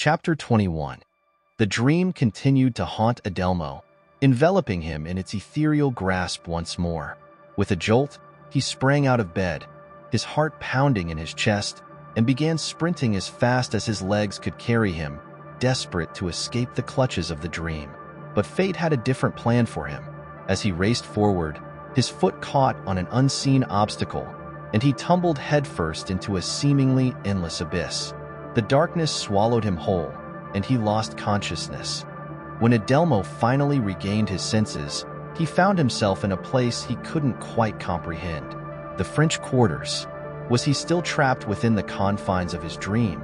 Chapter 21. The dream continued to haunt Adelmo, enveloping him in its ethereal grasp once more. With a jolt, he sprang out of bed, his heart pounding in his chest, and began sprinting as fast as his legs could carry him, desperate to escape the clutches of the dream. But fate had a different plan for him. As he raced forward, his foot caught on an unseen obstacle, and he tumbled headfirst into a seemingly endless abyss. The darkness swallowed him whole, and he lost consciousness. When Adelmo finally regained his senses, he found himself in a place he couldn't quite comprehend. The French quarters. Was he still trapped within the confines of his dream?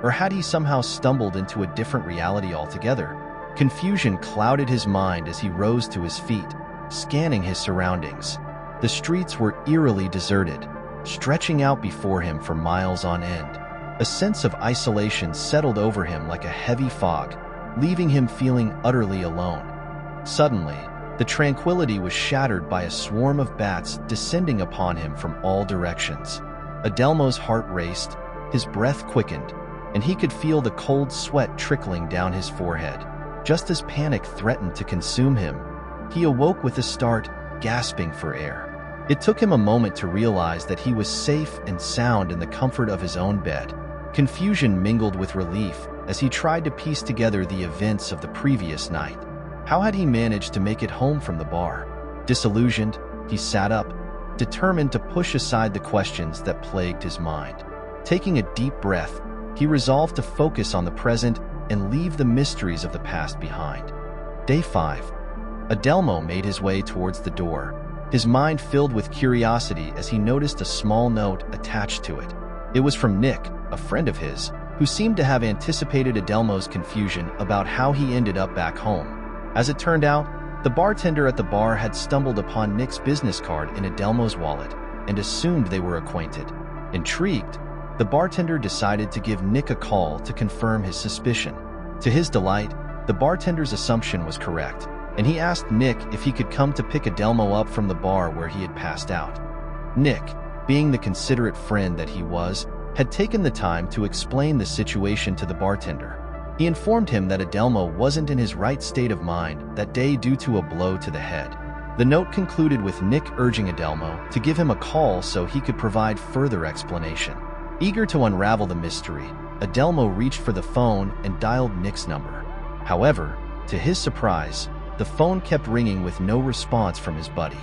Or had he somehow stumbled into a different reality altogether? Confusion clouded his mind as he rose to his feet, scanning his surroundings. The streets were eerily deserted, stretching out before him for miles on end. A sense of isolation settled over him like a heavy fog, leaving him feeling utterly alone. Suddenly, the tranquility was shattered by a swarm of bats descending upon him from all directions. Adelmo's heart raced, his breath quickened, and he could feel the cold sweat trickling down his forehead. Just as panic threatened to consume him, he awoke with a start, gasping for air. It took him a moment to realize that he was safe and sound in the comfort of his own bed. Confusion mingled with relief as he tried to piece together the events of the previous night. How had he managed to make it home from the bar? Disillusioned, he sat up, determined to push aside the questions that plagued his mind. Taking a deep breath, he resolved to focus on the present and leave the mysteries of the past behind. Day 5. Adelmo made his way towards the door, his mind filled with curiosity as he noticed a small note attached to it. It was from Nick, a friend of his, who seemed to have anticipated Adelmo's confusion about how he ended up back home. As it turned out, the bartender at the bar had stumbled upon Nick's business card in Adelmo's wallet and assumed they were acquainted. Intrigued, the bartender decided to give Nick a call to confirm his suspicion. To his delight, the bartender's assumption was correct, and he asked Nick if he could come to pick Adelmo up from the bar where he had passed out. Nick, being the considerate friend that he was, had taken the time to explain the situation to the bartender. He informed him that Adelmo wasn't in his right state of mind that day due to a blow to the head. The note concluded with Nick urging Adelmo to give him a call so he could provide further explanation. Eager to unravel the mystery, Adelmo reached for the phone and dialed Nick's number. However, to his surprise, the phone kept ringing with no response from his buddy.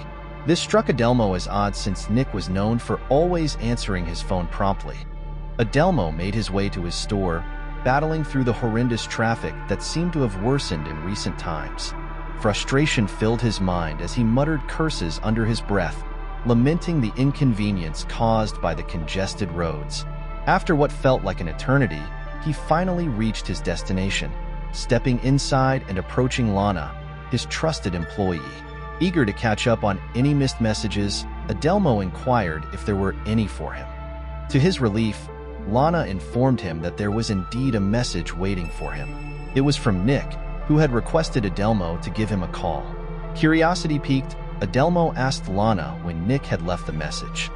This struck Adelmo as odd since Nick was known for always answering his phone promptly. Adelmo made his way to his store, battling through the horrendous traffic that seemed to have worsened in recent times. Frustration filled his mind as he muttered curses under his breath, lamenting the inconvenience caused by the congested roads. After what felt like an eternity, he finally reached his destination, stepping inside and approaching Lana, his trusted employee. Eager to catch up on any missed messages, Adelmo inquired if there were any for him. To his relief, Lana informed him that there was indeed a message waiting for him. It was from Nick, who had requested Adelmo to give him a call. Curiosity piqued, Adelmo asked Lana when Nick had left the message.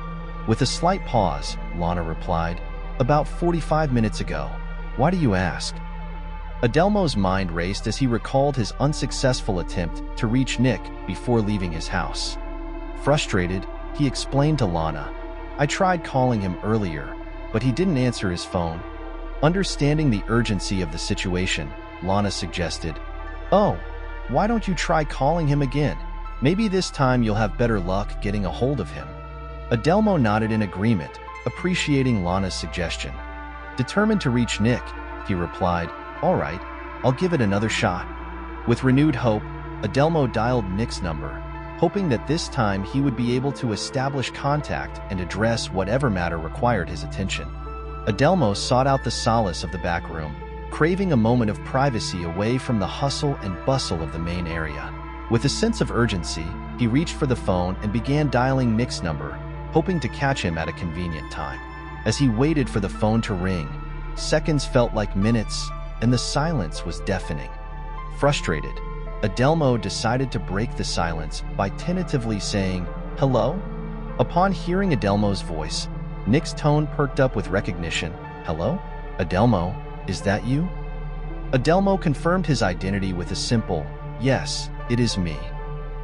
With a slight pause, Lana replied, "About 45 minutes ago. Why do you ask?" Adelmo's mind raced as he recalled his unsuccessful attempt to reach Nick before leaving his house. Frustrated, he explained to Lana, "I tried calling him earlier, but he didn't answer his phone." Understanding the urgency of the situation, Lana suggested, "Oh, why don't you try calling him again? Maybe this time you'll have better luck getting a hold of him." Adelmo nodded in agreement, appreciating Lana's suggestion. Determined to reach Nick, he replied, "All right, I'll give it another shot." With renewed hope, Adelmo dialed Nick's number, hoping that this time he would be able to establish contact and address whatever matter required his attention. Adelmo sought out the solace of the back room, craving a moment of privacy away from the hustle and bustle of the main area. With a sense of urgency, he reached for the phone and began dialing Nick's number, hoping to catch him at a convenient time. As he waited for the phone to ring, seconds felt like minutes, and the silence was deafening. Frustrated, Adelmo decided to break the silence by tentatively saying, "Hello?" Upon hearing Adelmo's voice, Nick's tone perked up with recognition. "Hello? Adelmo, is that you?" Adelmo confirmed his identity with a simple, "Yes, it is me."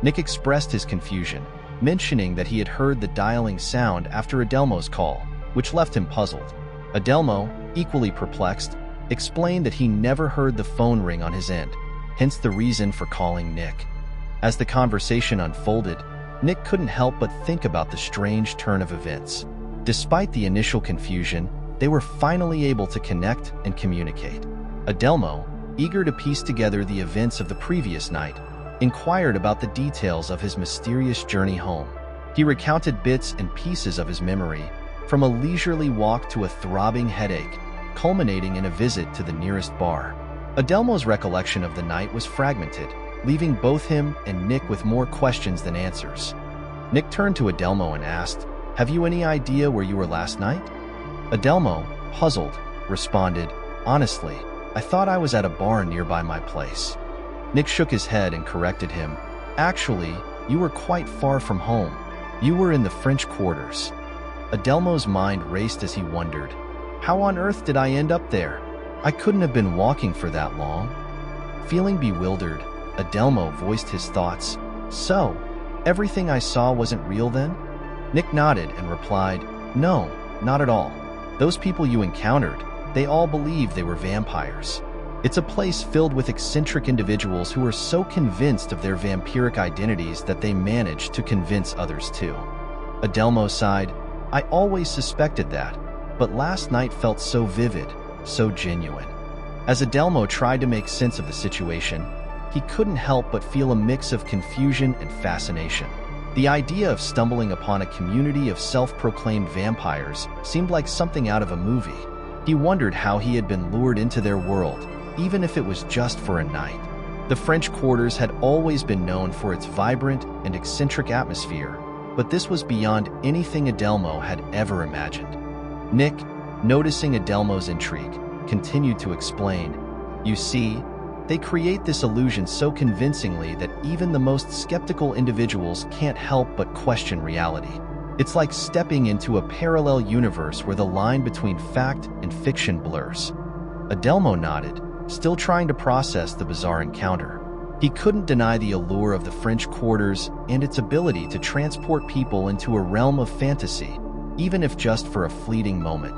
Nick expressed his confusion, mentioning that he had heard the dialing sound after Adelmo's call, which left him puzzled. Adelmo, equally perplexed, explained that he never heard the phone ring on his end, hence the reason for calling Nick. As the conversation unfolded, Nick couldn't help but think about the strange turn of events. Despite the initial confusion, they were finally able to connect and communicate. Adelmo, eager to piece together the events of the previous night, inquired about the details of his mysterious journey home. He recounted bits and pieces of his memory, from a leisurely walk to a throbbing headache, culminating in a visit to the nearest bar. Adelmo's recollection of the night was fragmented, leaving both him and Nick with more questions than answers. Nick turned to Adelmo and asked, "Have you any idea where you were last night?" Adelmo, puzzled, responded, "Honestly, I thought I was at a bar nearby my place." Nick shook his head and corrected him. "Actually, you were quite far from home. You were in the French quarters." Adelmo's mind raced as he wondered, "How on earth did I end up there? I couldn't have been walking for that long." Feeling bewildered, Adelmo voiced his thoughts. "So, everything I saw wasn't real then?" Nick nodded and replied, "No, not at all. Those people you encountered, they all believed they were vampires. It's a place filled with eccentric individuals who are so convinced of their vampiric identities that they manage to convince others too." Adelmo sighed, "I always suspected that, but last night felt so vivid, so genuine." As Adelmo tried to make sense of the situation, he couldn't help but feel a mix of confusion and fascination. The idea of stumbling upon a community of self-proclaimed vampires seemed like something out of a movie. He wondered how he had been lured into their world, even if it was just for a night. The French Quarters had always been known for its vibrant and eccentric atmosphere, but this was beyond anything Adelmo had ever imagined. Nick, noticing Adelmo's intrigue, continued to explain, "You see, they create this illusion so convincingly that even the most skeptical individuals can't help but question reality. It's like stepping into a parallel universe where the line between fact and fiction blurs." Adelmo nodded, still trying to process the bizarre encounter. He couldn't deny the allure of the French Quarters and its ability to transport people into a realm of fantasy, even if just for a fleeting moment.